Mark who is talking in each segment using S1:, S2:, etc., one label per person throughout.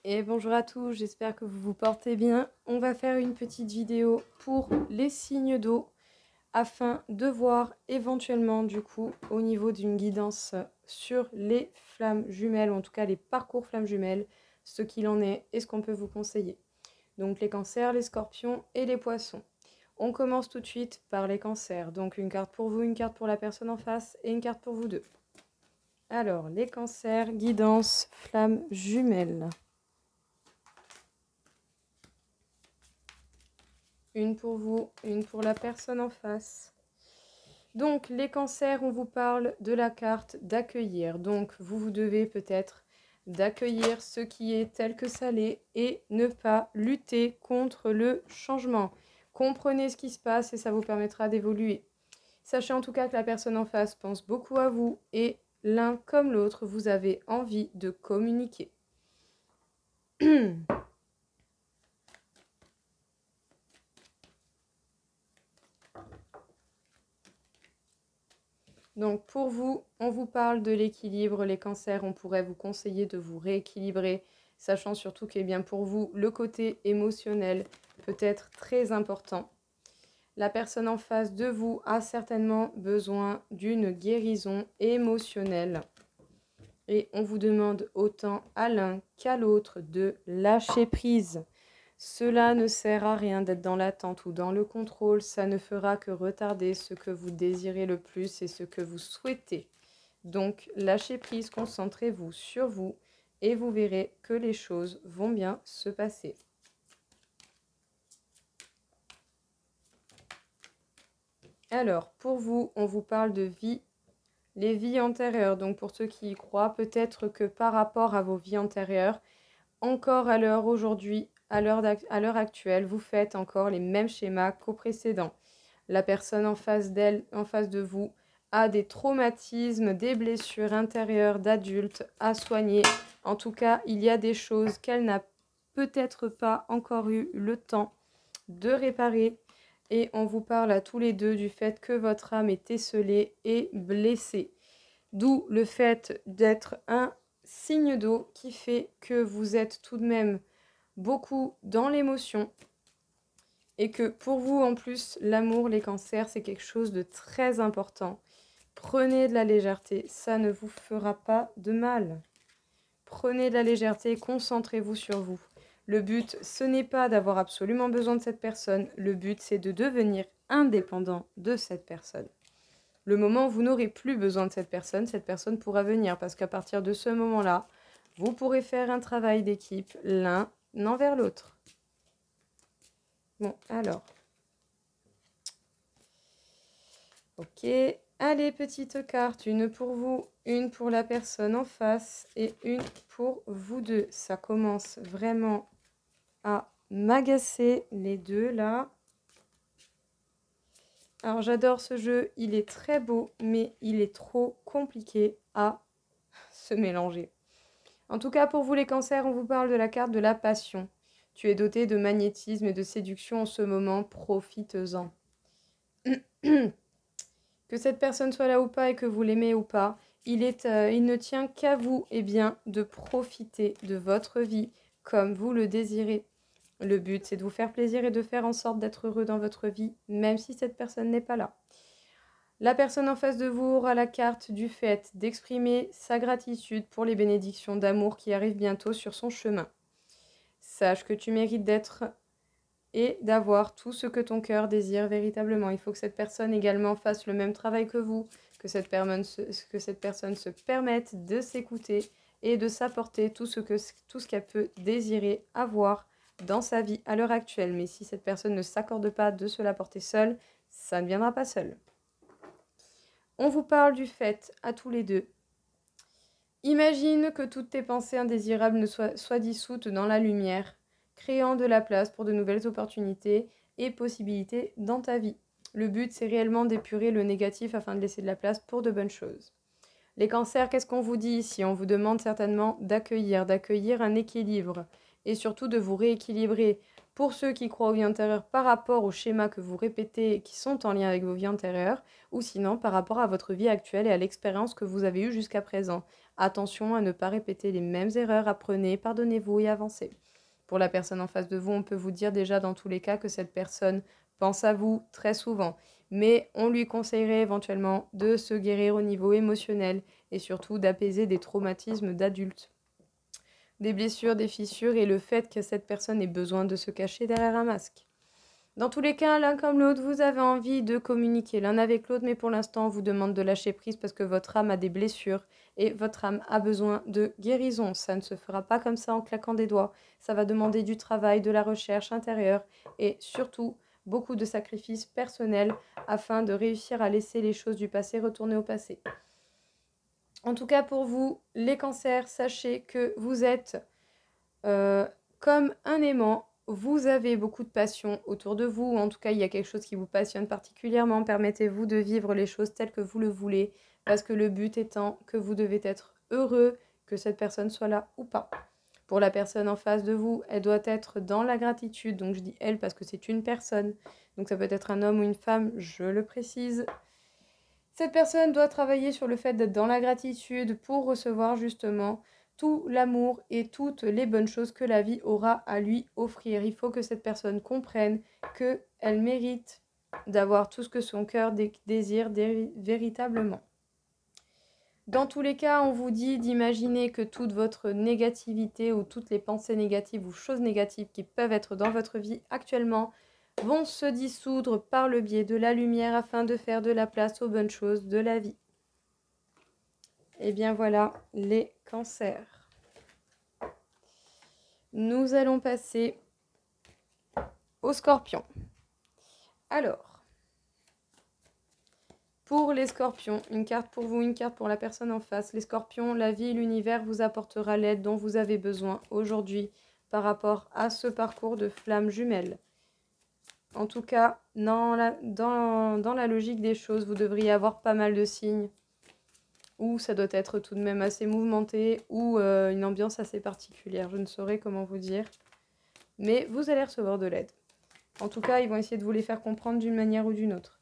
S1: Et bonjour à tous, j'espère que vous vous portez bien. On va faire une petite vidéo pour les signes d'eau afin de voir éventuellement du coup au niveau d'une guidance sur les flammes jumelles, ou en tout cas les parcours flammes jumelles, ce qu'il en est et ce qu'on peut vous conseiller. Donc les cancers, les scorpions et les poissons. On commence tout de suite par les cancers. Donc une carte pour vous, une carte pour la personne en face et une carte pour vous deux. Alors les cancers, guidance, flammes jumelles. Une pour vous, une pour la personne en face. Donc, les cancers, on vous parle de la carte d'accueillir. Donc, vous devez peut-être d'accueillir ce qui est tel que ça l'est et ne pas lutter contre le changement. Comprenez ce qui se passe et ça vous permettra d'évoluer. Sachez en tout cas que la personne en face pense beaucoup à vous et l'un comme l'autre, vous avez envie de communiquer. Donc pour vous, on vous parle de l'équilibre. Les cancers, on pourrait vous conseiller de vous rééquilibrer, sachant surtout que bien pour vous, le côté émotionnel peut être très important. La personne en face de vous a certainement besoin d'une guérison émotionnelle. Et on vous demande autant à l'un qu'à l'autre de lâcher prise. Cela ne sert à rien d'être dans l'attente ou dans le contrôle, ça ne fera que retarder ce que vous désirez le plus et ce que vous souhaitez. Donc lâchez prise, concentrez-vous sur vous et vous verrez que les choses vont bien se passer. Alors, pour vous, on vous parle de vie, les vies antérieures. Donc pour ceux qui y croient, peut-être que par rapport à vos vies antérieures, encore à l'heure aujourd'hui, à l'heure actuelle, vous faites encore les mêmes schémas qu'au précédent. La personne en face d'elle, en face de vous, a des traumatismes, des blessures intérieures d'adulte à soigner. En tout cas, il y a des choses qu'elle n'a peut-être pas encore eu le temps de réparer. Et on vous parle à tous les deux du fait que votre âme est esseulée et blessée. D'où le fait d'être un signe d'eau qui fait que vous êtes tout de même beaucoup dans l'émotion et que pour vous en plus l'amour, les cancers, c'est quelque chose de très important. Prenez de la légèreté, ça ne vous fera pas de mal. Prenez de la légèreté, concentrez-vous sur vous. Le but, ce n'est pas d'avoir absolument besoin de cette personne, le but c'est de devenir indépendant de cette personne. Le moment où vous n'aurez plus besoin de cette personne pourra venir parce qu'à partir de ce moment-là, vous pourrez faire un travail d'équipe l'un envers l'autre. Bon, alors. Ok, allez, petite carte, une pour vous, une pour la personne en face et une pour vous deux. Ça commence vraiment à m'agacer les deux là. Alors j'adore ce jeu, il est très beau, mais il est trop compliqué à se mélanger. En tout cas, pour vous les cancers, on vous parle de la carte de la passion. Tu es doté de magnétisme et de séduction en ce moment, profites-en. Que cette personne soit là ou pas et que vous l'aimez ou pas, il ne tient qu'à vous de profiter de votre vie comme vous le désirez. Le but, c'est de vous faire plaisir et de faire en sorte d'être heureux dans votre vie, même si cette personne n'est pas là. La personne en face de vous aura la carte du fait d'exprimer sa gratitude pour les bénédictions d'amour qui arrivent bientôt sur son chemin. Sache que tu mérites d'être et d'avoir tout ce que ton cœur désire véritablement. Il faut que cette personne également fasse le même travail que vous, que cette personne se permette de s'écouter et de s'apporter tout ce qu'elle peut désirer avoir dans sa vie à l'heure actuelle. Mais si cette personne ne s'accorde pas de se l'apporter seule, ça ne viendra pas seul. On vous parle du fait à tous les deux. Imagine que toutes tes pensées indésirables soient dissoutes dans la lumière, créant de la place pour de nouvelles opportunités et possibilités dans ta vie. Le but, c'est réellement d'épurer le négatif afin de laisser de la place pour de bonnes choses. Les cancers, qu'est-ce qu'on vous dit ici? On vous demande certainement d'accueillir un équilibre et surtout de vous rééquilibrer. Pour ceux qui croient aux vies antérieures par rapport aux schémas que vous répétez et qui sont en lien avec vos vies antérieures, ou sinon par rapport à votre vie actuelle et à l'expérience que vous avez eue jusqu'à présent. Attention à ne pas répéter les mêmes erreurs, apprenez, pardonnez-vous et avancez. Pour la personne en face de vous, on peut vous dire déjà dans tous les cas que cette personne pense à vous très souvent, mais on lui conseillerait éventuellement de se guérir au niveau émotionnel et surtout d'apaiser des traumatismes d'adultes, des blessures, des fissures et le fait que cette personne ait besoin de se cacher derrière un masque. Dans tous les cas, l'un comme l'autre, vous avez envie de communiquer l'un avec l'autre, mais pour l'instant, on vous demande de lâcher prise parce que votre âme a des blessures et votre âme a besoin de guérison. Ça ne se fera pas comme ça en claquant des doigts. Ça va demander du travail, de la recherche intérieure et surtout beaucoup de sacrifices personnels afin de réussir à laisser les choses du passé retourner au passé. En tout cas, pour vous, les cancers, sachez que vous êtes comme un aimant. Vous avez beaucoup de passion autour de vous, ou en tout cas il y a quelque chose qui vous passionne particulièrement. Permettez-vous de vivre les choses telles que vous le voulez, parce que le but étant que vous devez être heureux, que cette personne soit là ou pas. Pour la personne en face de vous, elle doit être dans la gratitude, donc je dis elle parce que c'est une personne, donc ça peut être un homme ou une femme, je le précise. Cette personne doit travailler sur le fait d'être dans la gratitude pour recevoir justement tout l'amour et toutes les bonnes choses que la vie aura à lui offrir. Il faut que cette personne comprenne qu'elle mérite d'avoir tout ce que son cœur désire véritablement. Dans tous les cas, on vous dit d'imaginer que toute votre négativité ou toutes les pensées négatives ou choses négatives qui peuvent être dans votre vie actuellement vont se dissoudre par le biais de la lumière afin de faire de la place aux bonnes choses de la vie. Et bien voilà les cancers. Nous allons passer aux scorpions. Alors, pour les scorpions, une carte pour vous, une carte pour la personne en face. Les scorpions, la vie et l'univers vous apportera l'aide dont vous avez besoin aujourd'hui par rapport à ce parcours de flammes jumelles. En tout cas, dans la logique des choses, vous devriez avoir pas mal de signes ou ça doit être tout de même assez mouvementé, ou une ambiance assez particulière. Je ne saurais comment vous dire. Mais vous allez recevoir de l'aide. En tout cas, ils vont essayer de vous les faire comprendre d'une manière ou d'une autre.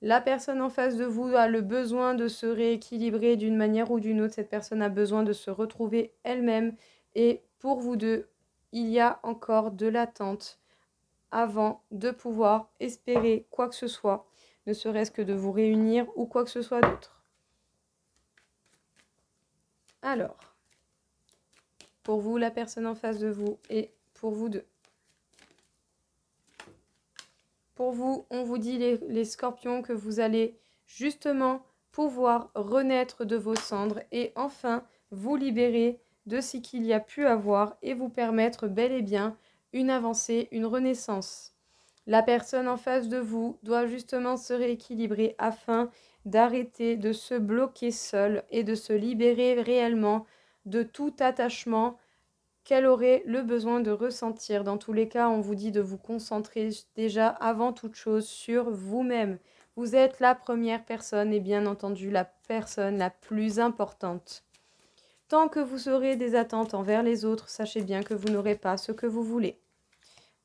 S1: La personne en face de vous a le besoin de se rééquilibrer d'une manière ou d'une autre. Cette personne a besoin de se retrouver elle-même. Et pour vous deux, il y a encore de l'attente avant de pouvoir espérer quoi que ce soit, ne serait-ce que de vous réunir ou quoi que ce soit d'autre. Alors, pour vous, la personne en face de vous et pour vous deux. Pour vous, on vous dit les scorpions que vous allez justement pouvoir renaître de vos cendres et enfin vous libérer de ce qu'il y a pu avoir et vous permettre bel et bien une avancée, une renaissance. La personne en face de vous doit justement se rééquilibrer afin d'arrêter de se bloquer seule et de se libérer réellement de tout attachement qu'elle aurait le besoin de ressentir. Dans tous les cas, on vous dit de vous concentrer déjà avant toute chose sur vous-même. Vous êtes la première personne et bien entendu la personne la plus importante. Tant que vous aurez des attentes envers les autres, sachez bien que vous n'aurez pas ce que vous voulez.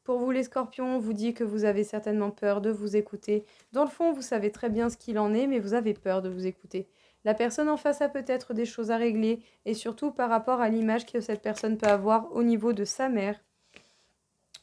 S1: Pour vous les scorpions, on vous dit que vous avez certainement peur de vous écouter. Dans le fond, vous savez très bien ce qu'il en est, mais vous avez peur de vous écouter. La personne en face a peut-être des choses à régler, et surtout par rapport à l'image que cette personne peut avoir au niveau de sa mère.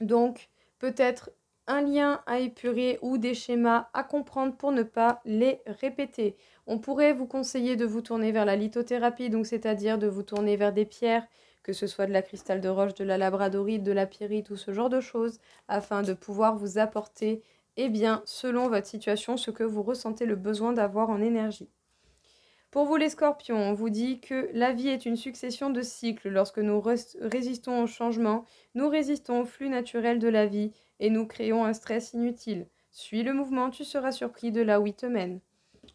S1: Donc, peut-être un lien à épurer ou des schémas à comprendre pour ne pas les répéter. On pourrait vous conseiller de vous tourner vers la lithothérapie, donc c'est-à-dire de vous tourner vers des pierres, que ce soit de la cristal de roche, de la labradorite, de la pyrite ou ce genre de choses, afin de pouvoir vous apporter, eh bien, selon votre situation, ce que vous ressentez le besoin d'avoir en énergie. Pour vous les scorpions, on vous dit que la vie est une succession de cycles. Lorsque nous résistons au changement, nous résistons au flux naturel de la vie et nous créons un stress inutile. Suis le mouvement, tu seras surpris de là où il te mène.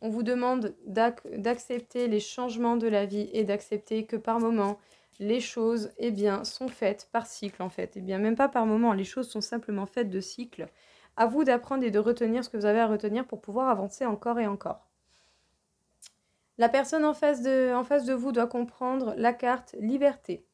S1: On vous demande d'accepter les changements de la vie et d'accepter que par moment, les choses eh bien, sont faites par cycle en fait. Eh bien, même pas par moment, les choses sont simplement faites de cycles. À vous d'apprendre et de retenir ce que vous avez à retenir pour pouvoir avancer encore et encore. La personne en face de vous doit comprendre la carte liberté.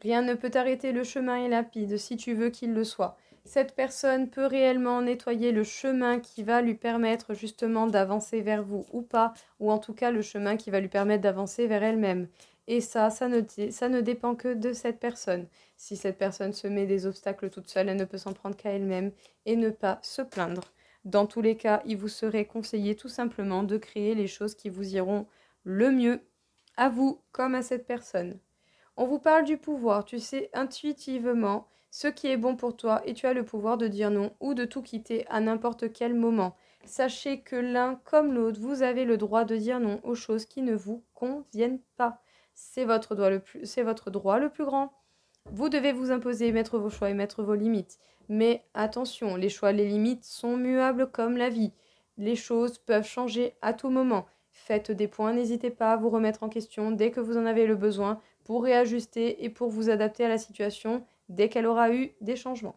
S1: Rien ne peut arrêter le chemin est limpide si tu veux qu'il le soit. Cette personne peut réellement nettoyer le chemin qui va lui permettre justement d'avancer vers vous ou pas, ou en tout cas le chemin qui va lui permettre d'avancer vers elle-même. Et ça ne dépend que de cette personne. Si cette personne se met des obstacles toute seule, elle ne peut s'en prendre qu'à elle-même et ne pas se plaindre. Dans tous les cas, il vous serait conseillé tout simplement de créer les choses qui vous iront le mieux, à vous comme à cette personne. On vous parle du pouvoir, tu sais intuitivement ce qui est bon pour toi et tu as le pouvoir de dire non ou de tout quitter à n'importe quel moment. Sachez que l'un comme l'autre, vous avez le droit de dire non aux choses qui ne vous conviennent pas. C'est votre droit le plus grand. Vous devez vous imposer, mettre vos choix et mettre vos limites. Mais attention, les choix, les limites sont muables comme la vie. Les choses peuvent changer à tout moment. Faites des points, n'hésitez pas à vous remettre en question dès que vous en avez le besoin pour réajuster et pour vous adapter à la situation dès qu'elle aura eu des changements.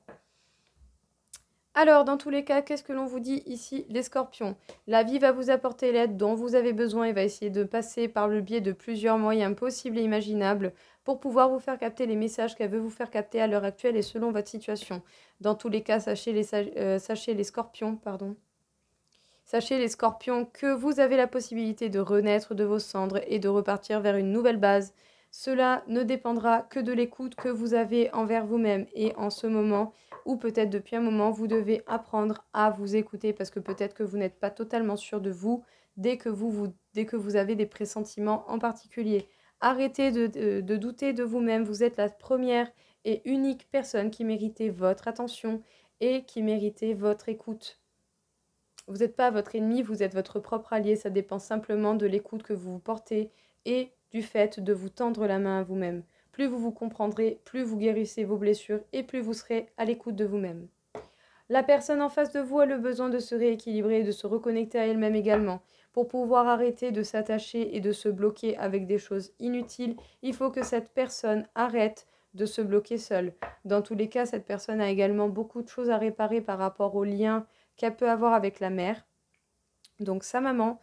S1: Alors, dans tous les cas, qu'est-ce que l'on vous dit ici, les scorpions? La vie va vous apporter l'aide dont vous avez besoin et va essayer de passer par le biais de plusieurs moyens possibles et imaginables pour pouvoir vous faire capter les messages qu'elle veut vous faire capter à l'heure actuelle et selon votre situation. Dans tous les cas, sachez les scorpions, Sachez les scorpions que vous avez la possibilité de renaître de vos cendres et de repartir vers une nouvelle base. Cela ne dépendra que de l'écoute que vous avez envers vous-même et en ce moment, ou peut-être depuis un moment, vous devez apprendre à vous écouter parce que peut-être que vous n'êtes pas totalement sûr de vous dès que vous avez des pressentiments en particulier. Arrêtez de douter de vous-même, vous êtes la première et unique personne qui méritait votre attention et qui méritait votre écoute. Vous n'êtes pas votre ennemi, vous êtes votre propre allié, ça dépend simplement de l'écoute que vous vous portez et du fait de vous tendre la main à vous-même. Plus vous vous comprendrez, plus vous guérissez vos blessures et plus vous serez à l'écoute de vous-même. La personne en face de vous a le besoin de se rééquilibrer et de se reconnecter à elle-même également. Pour pouvoir arrêter de s'attacher et de se bloquer avec des choses inutiles, il faut que cette personne arrête de se bloquer seule. Dans tous les cas, cette personne a également beaucoup de choses à réparer par rapport aux liens qu'elle peut avoir avec la mère, donc sa maman,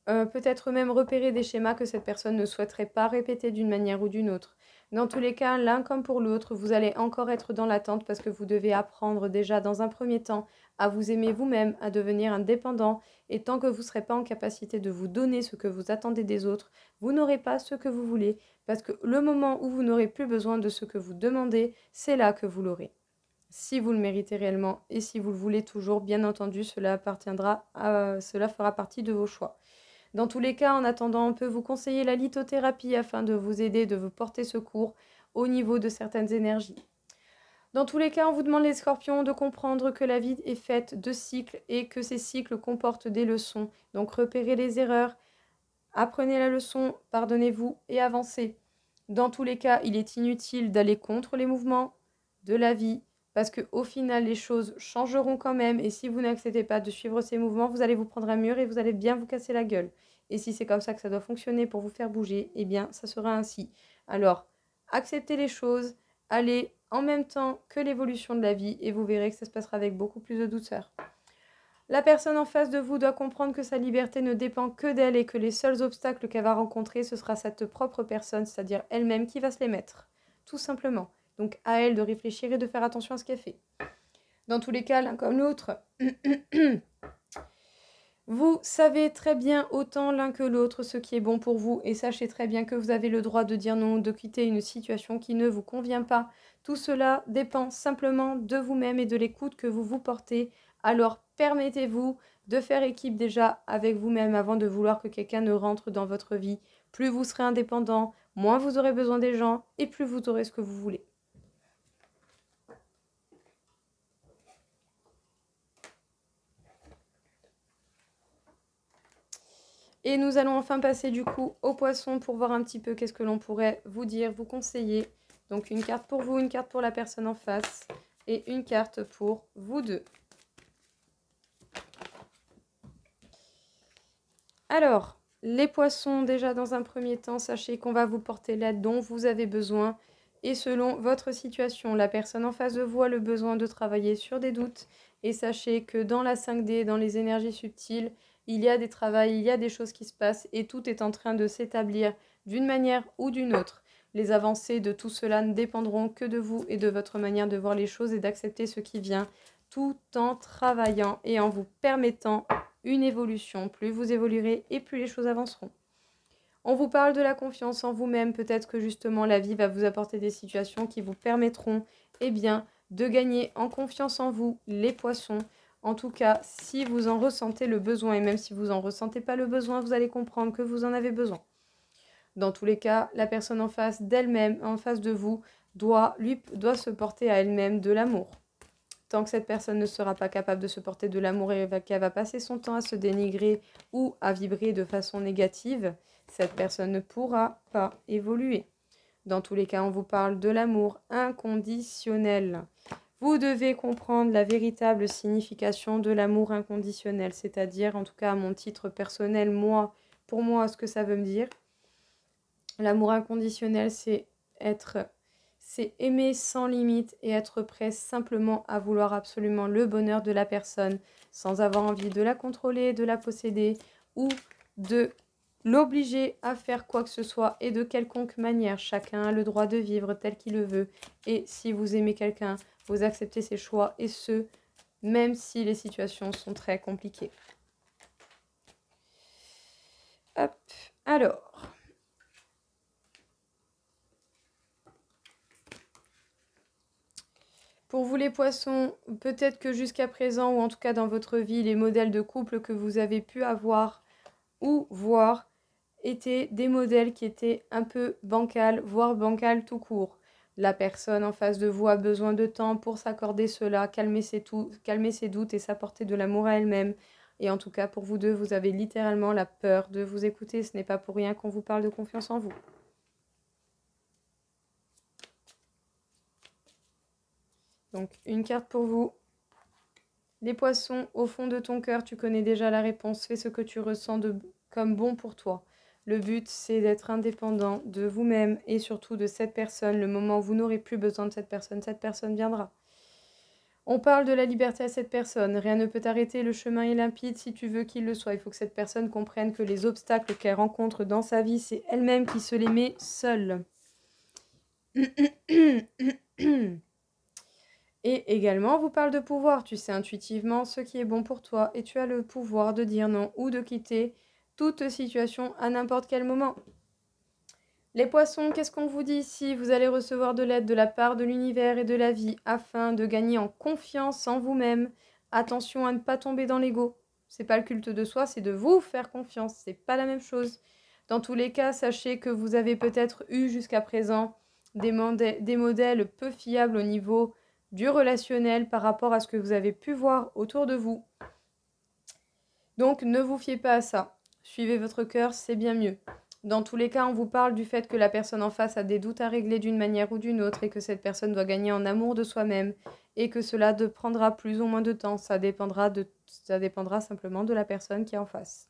S1: peut-être même repérer des schémas que cette personne ne souhaiterait pas répéter d'une manière ou d'une autre. Dans tous les cas, l'un comme pour l'autre, vous allez encore être dans l'attente parce que vous devez apprendre déjà dans un premier temps à vous aimer vous-même, à devenir indépendant. Et tant que vous ne serez pas en capacité de vous donner ce que vous attendez des autres, vous n'aurez pas ce que vous voulez. Parce que le moment où vous n'aurez plus besoin de ce que vous demandez, c'est là que vous l'aurez. Si vous le méritez réellement et si vous le voulez toujours, bien entendu, cela fera partie de vos choix. Dans tous les cas, en attendant, on peut vous conseiller la lithothérapie afin de vous aider, de vous porter secours au niveau de certaines énergies. Dans tous les cas, on vous demande les scorpions de comprendre que la vie est faite de cycles et que ces cycles comportent des leçons. Donc repérez les erreurs, apprenez la leçon, pardonnez-vous et avancez. Dans tous les cas, il est inutile d'aller contre les mouvements de la vie parce qu'au final, les choses changeront quand même. Et si vous n'acceptez pas de suivre ces mouvements, vous allez vous prendre un mur et vous allez bien vous casser la gueule. Et si c'est comme ça que ça doit fonctionner pour vous faire bouger, eh bien, ça sera ainsi. Alors, acceptez les choses, allez en même temps que l'évolution de la vie et vous verrez que ça se passera avec beaucoup plus de douceur. La personne en face de vous doit comprendre que sa liberté ne dépend que d'elle et que les seuls obstacles qu'elle va rencontrer, ce sera cette propre personne, c'est-à-dire elle-même, qui va se les mettre. Tout simplement. Donc à elle de réfléchir et de faire attention à ce qu'elle fait. Dans tous les cas, l'un comme l'autre, vous savez très bien autant l'un que l'autre ce qui est bon pour vous et sachez très bien que vous avez le droit de dire non, de quitter une situation qui ne vous convient pas. Tout cela dépend simplement de vous-même et de l'écoute que vous vous portez. Alors permettez-vous de faire équipe déjà avec vous-même avant de vouloir que quelqu'un ne rentre dans votre vie. Plus vous serez indépendant, moins vous aurez besoin des gens et plus vous aurez ce que vous voulez. Et nous allons enfin passer du coup au poisson pour voir un petit peu qu'est-ce que l'on pourrait vous dire, vous conseiller. Donc une carte pour vous, une carte pour la personne en face et une carte pour vous deux. Alors, les poissons, déjà dans un premier temps, sachez qu'on va vous porter l'aide dont vous avez besoin. Et selon votre situation, la personne en face de vous a le besoin de travailler sur des doutes. Et sachez que dans la 5D, dans les énergies subtiles, il y a des travails, il y a des choses qui se passent et tout est en train de s'établir d'une manière ou d'une autre. Les avancées de tout cela ne dépendront que de vous et de votre manière de voir les choses et d'accepter ce qui vient, tout en travaillant et en vous permettant une évolution. Plus vous évoluerez et plus les choses avanceront. On vous parle de la confiance en vous-même. Peut-être que justement la vie va vous apporter des situations qui vous permettront de gagner en confiance en vous, les poissons. En tout cas, si vous en ressentez le besoin, et même si vous n'en ressentez pas le besoin, vous allez comprendre que vous en avez besoin. Dans tous les cas, la personne en face d'elle-même, en face de vous, doit se porter à elle-même de l'amour. Tant que cette personne ne sera pas capable de se porter de l'amour et qu'elle va passer son temps à se dénigrer ou à vibrer de façon négative, cette personne ne pourra pas évoluer. Dans tous les cas, on vous parle de l'amour inconditionnel. Vous devez comprendre la véritable signification de l'amour inconditionnel, c'est-à-dire, en tout cas à mon titre personnel, pour moi, ce que ça veut me dire. L'amour inconditionnel, c'est aimer sans limite et être prêt simplement à vouloir absolument le bonheur de la personne, sans avoir envie de la contrôler, de la posséder ou de l'obliger à faire quoi que ce soit et de quelconque manière. Chacun a le droit de vivre tel qu'il le veut. Et si vous aimez quelqu'un, vous acceptez ses choix et ce, même si les situations sont très compliquées. Hop, alors... Pour vous les poissons, peut-être que jusqu'à présent, ou en tout cas dans votre vie, les modèles de couple que vous avez pu avoir ou voir étaient des modèles qui étaient un peu bancals, voire bancals tout court. La personne en face de vous a besoin de temps pour s'accorder cela, calmer ses doutes et s'apporter de l'amour à elle-même. Et en tout cas, pour vous deux, vous avez littéralement la peur de vous écouter. Ce n'est pas pour rien qu'on vous parle de confiance en vous. Donc, une carte pour vous. Les poissons, au fond de ton cœur, tu connais déjà la réponse. Fais ce que tu ressens comme bon pour toi. Le but, c'est d'être indépendant de vous-même et surtout de cette personne. Le moment où vous n'aurez plus besoin de cette personne viendra. On parle de la liberté à cette personne. Rien ne peut arrêter, le chemin est limpide si tu veux qu'il le soit. Il faut que cette personne comprenne que les obstacles qu'elle rencontre dans sa vie, c'est elle-même qui se les met seule. Et également, on vous parle de pouvoir. Tu sais intuitivement ce qui est bon pour toi et tu as le pouvoir de dire non ou de quitter toute situation à n'importe quel moment. Les poissons, qu'est-ce qu'on vous dit ici? Vous allez recevoir de l'aide de la part de l'univers et de la vie afin de gagner en confiance en vous-même. Attention à ne pas tomber dans l'ego. C'est pas le culte de soi, c'est de vous faire confiance. C'est pas la même chose. Dans tous les cas, sachez que vous avez peut-être eu jusqu'à présent des modèles peu fiables au niveau du relationnel par rapport à ce que vous avez pu voir autour de vous. Donc, ne vous fiez pas à ça. Suivez votre cœur, c'est bien mieux. Dans tous les cas, on vous parle du fait que la personne en face a des doutes à régler d'une manière ou d'une autre et que cette personne doit gagner en amour de soi-même et que cela prendra plus ou moins de temps. Ça dépendra simplement de la personne qui est en face.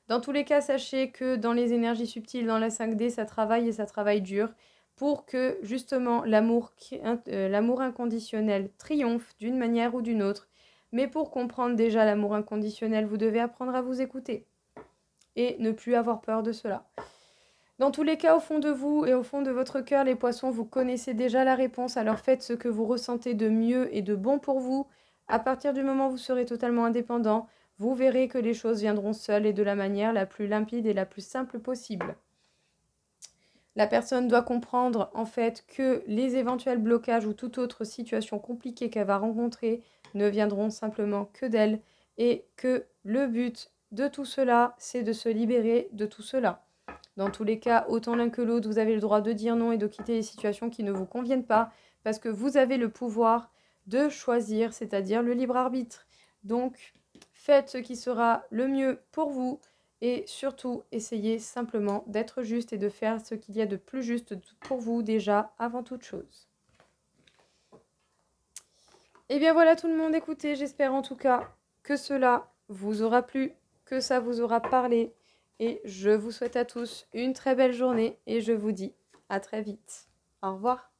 S1: Dans tous les cas, sachez que dans les énergies subtiles, dans la 5D, ça travaille et ça travaille dur pour que justement l'amour inconditionnel triomphe d'une manière ou d'une autre. Mais pour comprendre déjà l'amour inconditionnel, vous devez apprendre à vous écouter et ne plus avoir peur de cela. Dans tous les cas, au fond de vous et au fond de votre cœur, les poissons, vous connaissez déjà la réponse. Alors faites ce que vous ressentez de mieux et de bon pour vous. À partir du moment où vous serez totalement indépendant, vous verrez que les choses viendront seules et de la manière la plus limpide et la plus simple possible. La personne doit comprendre en fait que les éventuels blocages ou toute autre situation compliquée qu'elle va rencontrer ne viendront simplement que d'elle et que le but de tout cela, c'est de se libérer de tout cela. Dans tous les cas, autant l'un que l'autre, vous avez le droit de dire non et de quitter les situations qui ne vous conviennent pas parce que vous avez le pouvoir de choisir, c'est-à-dire le libre arbitre. Donc, faites ce qui sera le mieux pour vous. Et surtout, essayez simplement d'être juste et de faire ce qu'il y a de plus juste pour vous déjà avant toute chose. Et bien voilà tout le monde, écoutez, j'espère en tout cas que cela vous aura plu, que ça vous aura parlé. Et je vous souhaite à tous une très belle journée et je vous dis à très vite. Au revoir.